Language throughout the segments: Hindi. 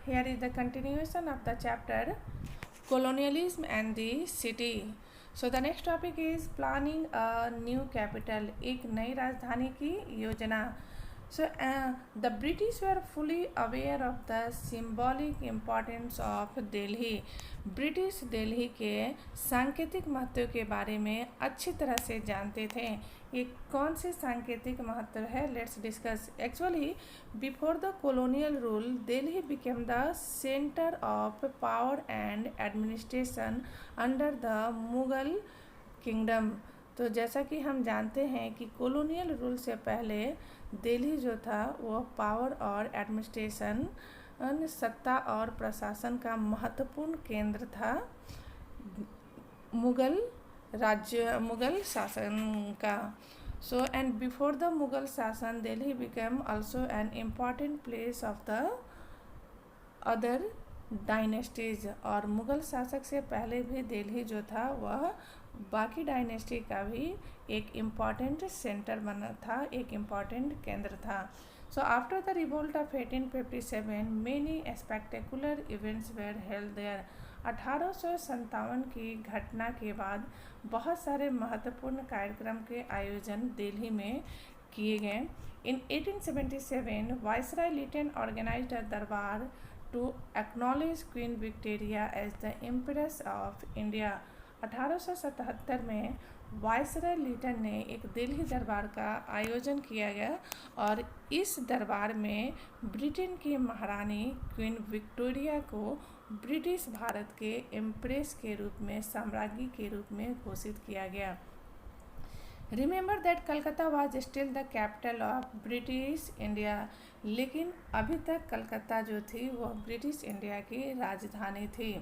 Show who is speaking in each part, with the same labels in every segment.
Speaker 1: Here is the continuation of the chapter Colonialism and the City. So the next topic is planning a new capital, एक नई राजधानी की योजना. So the British were fully aware of the symbolic importance of Delhi. British Delhi के सांकेतिक महत्व के बारे में अच्छी तरह से जानते थे. ये कौन से सांकेतिक महत्व है? Let's discuss. Actually before the colonial rule Delhi became the centre of power and administration under the Mughal kingdom. तो जैसा कि हम जानते हैं कि कॉलोनियल रूल से पहले दिल्ली जो था वो पावर और एडमिनिस्ट्रेशन सत्ता और प्रशासन का महत्वपूर्ण केंद्र था मुगल शासन का. So and before the Mughal शासन Delhi became also an important place of the other dynasties. और मुगल शासक से पहले भी दिल्ली जो था वह बाकी डायनेस्टी का भी एक इम्पॉर्टेंट सेंटर बना था, एक इम्पॉर्टेंट केंद्र था. So after the revolt of 1857, many spectacular events were held there. 1857 की घटना के बाद बहुत सारे महत्वपूर्ण कार्यक्रम के आयोजन दिल्ली में किए गए. In 1877, Viceroy Lytton organized a दरबार to acknowledge Queen Victoria as the Empress of India. 1877 में वायसरॉय लिटन ने एक दिल्ली दरबार का आयोजन किया गया और इस दरबार में ब्रिटेन की महारानी क्वीन विक्टोरिया को ब्रिटिश भारत के एम्प्रेस के रूप में, साम्राज्ञी के रूप में घोषित किया गया. Remember that Calcutta was still the capital of British India. लेकिन अभी तक कलकत्ता जो थी वह ब्रिटिश इंडिया की राजधानी थी.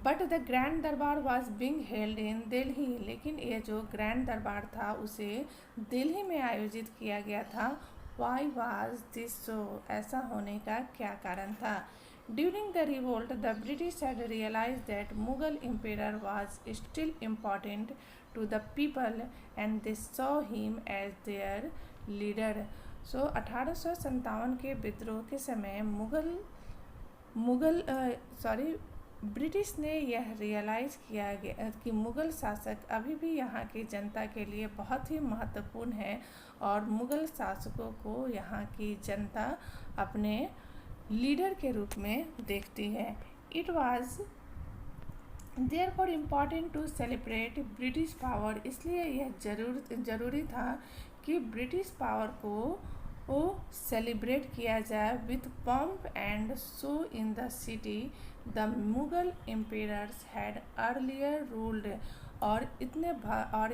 Speaker 1: बट द ग्रैंड दरबार was being held in Delhi. लेकिन ये जो ग्रैंड दरबार था उसे दिल्ली में आयोजित किया गया था. Why was this so? ऐसा होने का क्या कारण था? During the revolt the British had realise that Mughal empire was still important to the people and they saw him as their leader. So 1857 के विद्रोह के समय ब्रिटिश ने यह रियलाइज़ किया गया कि मुग़ल शासक अभी भी यहाँ की जनता के लिए बहुत ही महत्वपूर्ण है और मुग़ल शासकों को यहाँ की जनता अपने लीडर के रूप में देखती है. It was therefore important to celebrate British power. इसलिए यह ज़रूरी था कि ब्रिटिश पावर को सेलिब्रेट किया जाए with pump and show in the city the Mughal Ampere's had earlier ruled. और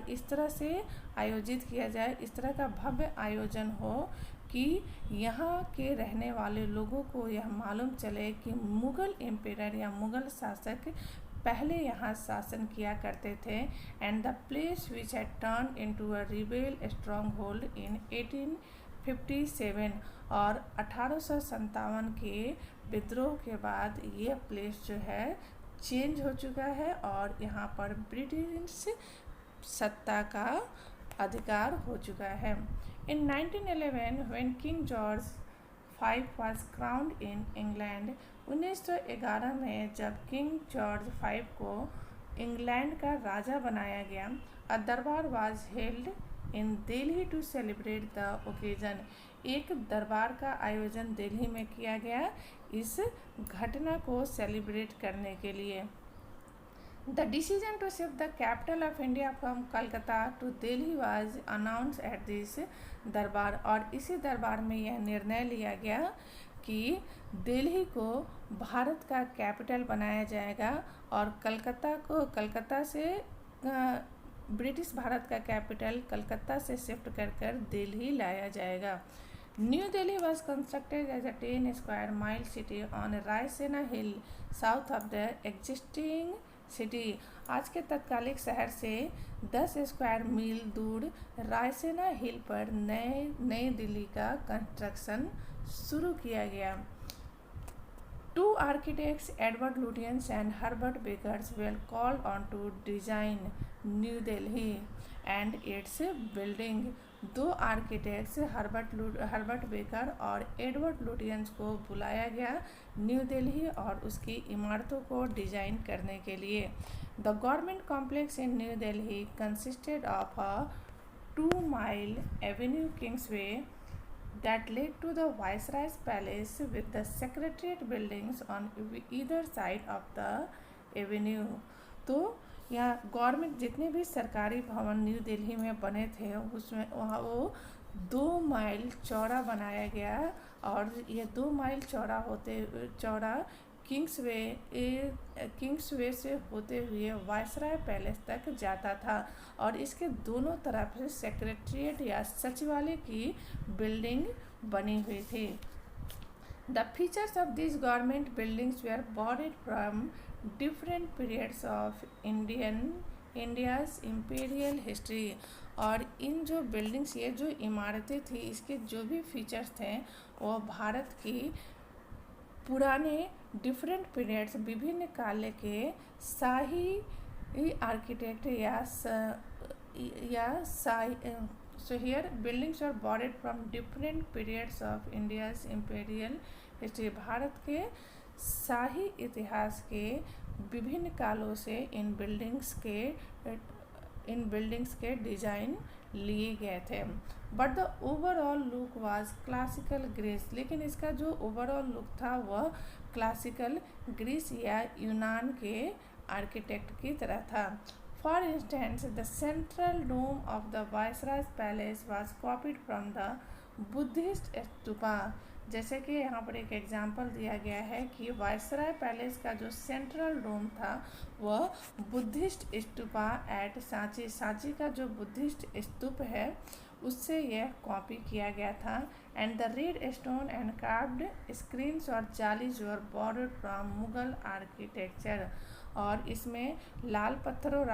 Speaker 1: इस तरह से आयोजित किया जाए, इस तरह का भव्य आयोजन हो कि यहाँ के रहने वाले लोगों को यह मालूम चले कि मुगल एम्पेयर या मुगल शासक पहले यहाँ शासन किया करते थे. And the place which had turn into a rebel strong hold in 1857. और 1857 के विद्रोह के बाद ये प्लेस जो है चेंज हो चुका है और यहाँ पर ब्रिटिश सत्ता का अधिकार हो चुका है. In 1911 when king George V was crowned in England. 1911 में जब किंग जॉर्ज V को इंग्लैंड का राजा बनाया गया, a durbar was held in Delhi to celebrate the occasion. एक दरबार का आयोजन दिल्ली में किया गया इस घटना को सेलिब्रेट करने के लिए. The decision to shift the capital of India from Calcutta to Delhi was announce at this durbar. और इसी दरबार में यह निर्णय लिया गया कि दिल्ली को भारत का कैपिटल बनाया जाएगा और कलकत्ता से ब्रिटिश भारत का कैपिटल कलकत्ता से शिफ्ट कर दिल्ली लाया जाएगा. New Delhi was constructed as a 10 square mile city on Raisina hill south of the existing city. आज के तत्कालिक शहर से 10 स्क्वायर मील दूर रायसेना हिल पर नई दिल्ली का कंस्ट्रक्शन शुरू किया गया. Two architects, Edward Lutyens and Herbert Bakers, were called on to design New Delhi and its building. दो आर्किटेक्ट्स हर्बर्ट बेकर और एडवर्ड लुटियंस को बुलाया गया न्यू दिल्ली और उसकी इमारतों को डिजाइन करने के लिए। The government complex in new Delhi consisted of a 2-mile avenue Kingsway that led to the Viceroy's Palace with the Secretariat buildings on either side of the avenue। तो यहाँ गवर्नमेंट जितने भी सरकारी भवन न्यू दिल्ली में बने थे उसमें वहाँ वो 2 माइल चौड़ा बनाया गया और ये 2 माइल चौड़ा किंग्सवे से होते हुए वायसराय पैलेस तक जाता था और इसके दोनों तरफ से सेक्रेटरीट या सचिवालय की बिल्डिंग बनी हुई थी। The features of this government buildings were borrowed from different periods of India's imperial history. और इन जो बिल्डिंग्स, ये जो इमारतें थी, इसके जो भी फीचर्स थे वो भारत की पुराने डिफरेंट पीरियड्स, विभिन्न काल के शाही architect so here buildings are borrowed from different periods of India's imperial history। Bharat के शाही इतिहास के विभिन्न कालों से इन बिल्डिंग्स के डिजाइन लिए गए थे। But the overall look was classical Greece, लेकिन इसका जो ओवरऑल लुक था वह क्लासिकल ग्रीस या यूनान के आर्किटेक्ट की तरह था। For instance the central dome of the viceroy's palace was copied from the Buddhist stupa. जैसे कि यहाँ पर एक एग्जाम्पल दिया गया है कि वायसराय पैलेस का जो सेंट्रल डोम था वह बुद्धिस्ट स्तूपा एट सांची का जो बुद्धिस्ट स्तूप है उससे यह कॉपी किया गया था। And the red stone and carved screens और जालीज वर बॉर्डर्ड फ्रॉम मुगल आर्किटेक्चर। और इसमें लाल पत्थरों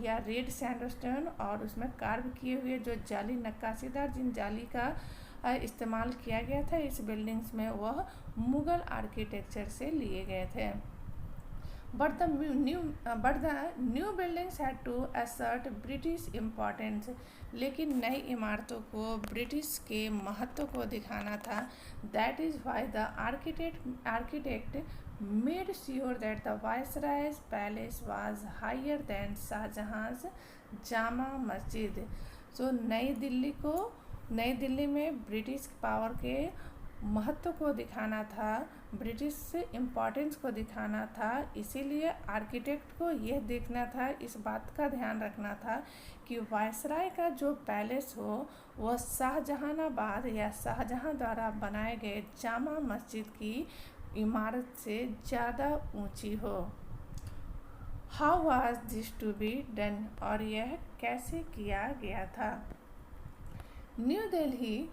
Speaker 1: या रेड सैंडस्टोन और उसमें कार्व किए हुए जो जाली, नक्काशीदार जिन जाली का इस्तेमाल किया गया था इस बिल्डिंग्स में, वह मुगल आर्किटेक्चर से लिए गए थे। But the new buildings had to assert British importance, लेकिन नई इमारतों को ब्रिटिश के महत्व को दिखाना था। That is why the architect made sure that the viceroy's palace was higher than Shahjahan's Jama Masjid. So नई दिल्ली में ब्रिटिश पावर के महत्व को दिखाना था, ब्रिटिश इम्पोर्टेंस को दिखाना था, इसीलिए आर्किटेक्ट को यह देखना था, इस बात का ध्यान रखना था कि वायसराय का जो पैलेस हो वह शाहजहानाबाद या शाहजहां द्वारा बनाए गए जामा मस्जिद की इमारत से ज़्यादा ऊंची हो। How was this to be done, और यह कैसे किया गया था। New Delhi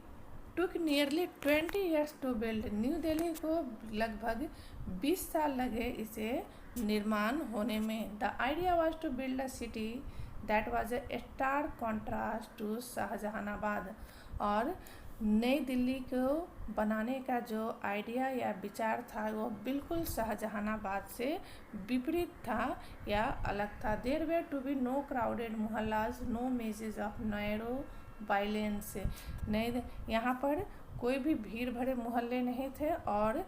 Speaker 1: took nearly 20 years to build. New Delhi को लगभग 20 साल लगे इसे निर्माण होने में। The idea was to build a city that was a stark contrast to Shahjahanabad. और नई दिल्ली को बनाने का जो आइडिया या विचार था वो बिल्कुल शाहजहानाबाद से विपरीत था या अलग था। There were to be no crowded mohallas, no mazes of narrow bylanes. नहीं, यहाँ पर कोई भी भीड़ भरे मोहल्ले नहीं थे और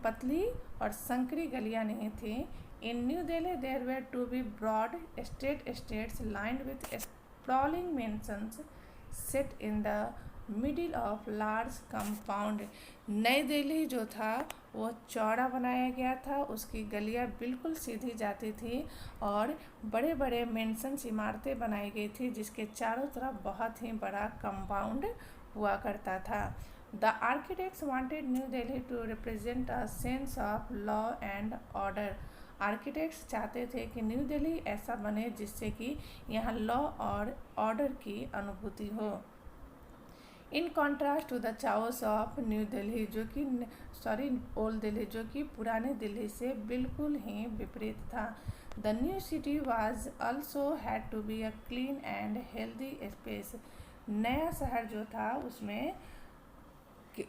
Speaker 1: पतली और संकरी गलियाँ नहीं थी। In new Delhi there were to be broad streets lined with sprawling mansions set in the middle of large compound. नई दिल्ली जो था वो चौड़ा बनाया गया था, उसकी गलियां बिल्कुल सीधी जाती थी और बड़े बड़े मेंशंस इमारतें बनाई गई थी जिसके चारों तरफ बहुत ही बड़ा कंपाउंड हुआ करता था। The architects wanted new Delhi to represent a sense of law and order. Architects चाहते थे कि न्यू दिल्ली ऐसा बने जिससे कि यहाँ लॉ और ऑर्डर की अनुभूति हो। In contrast to the chaos of new Delhi old Delhi, जो कि पुराने दिल्ली से बिल्कुल ही विपरीत था। The new city was also had to be a clean and healthy space. नया शहर जो था उसमें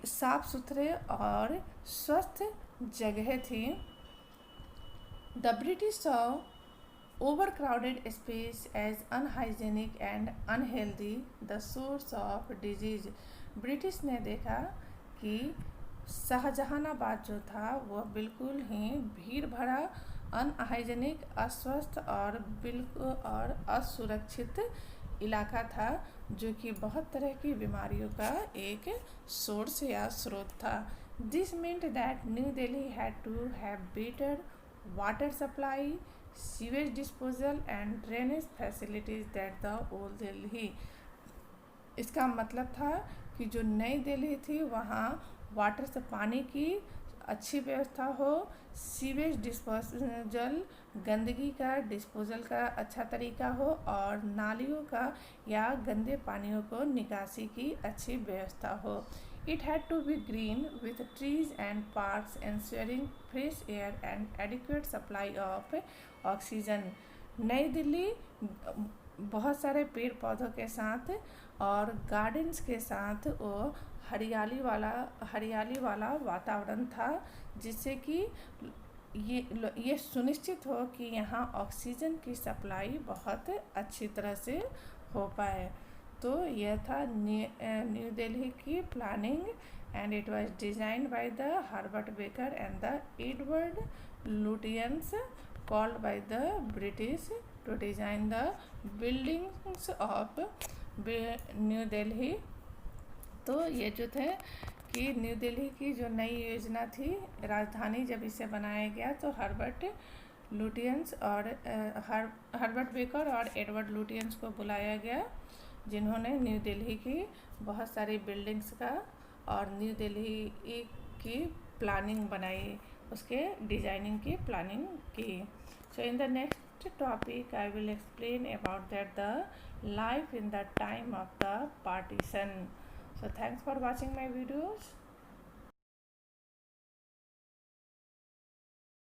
Speaker 1: साफ सुथरे और स्वस्थ जगह थी। The British saw overcrowded space as unhygienic and unhealthy, the source of disease. British ने देखा कि शाहजहानाबाद जो था वह बिल्कुल ही भीड़ भरा, अनहाइजेनिक, अस्वस्थ और बिल्कुल और असुरक्षित इलाका था, जो कि बहुत तरह की बीमारियों का एक सोर्स या स्रोत था. This meant that new Delhi had to have better water supply, sewage disposal and drainage facilities that the old Delhi. इसका मतलब था कि जो नई दिल्ली थी वहाँ वाटर से पानी की अच्छी व्यवस्था हो, सीवेज डिस्पोजल, गंदगी का डिस्पोजल का अच्छा तरीका हो, और नालियों का या गंदे पानियों को निकासी की अच्छी व्यवस्था हो. It had to be green with trees and parks ensuring fresh air and adequate supply of oxygen. नई दिल्ली बहुत सारे पेड़ पौधों के साथ और गार्डन्स के साथ वो हरियाली वाला वातावरण था, जिससे कि ये सुनिश्चित हो कि यहाँ ऑक्सीजन की सप्लाई बहुत अच्छी तरह से हो पाए. तो यह था न्यू दिल्ली की planning, and it was designed by the Herbert Baker and the Edward Lutyens, called by the British to design the buildings of new Delhi. तो ये जो थे कि न्यू दिल्ली की जो नई योजना थी, राजधानी जब इसे बनाया गया तो हर्बर्ट लुटियंस और हर्बर्ट बेकर और एडवर्ड लुटियंस को बुलाया गया, जिन्होंने न्यू दिल्ली की बहुत सारी बिल्डिंग्स का और न्यू दिल्ली की प्लानिंग बनाई, उसके डिजाइनिंग की प्लानिंग की. So in the next topic I will explain about that the life in the time of the partition. So thanks for watching my videos.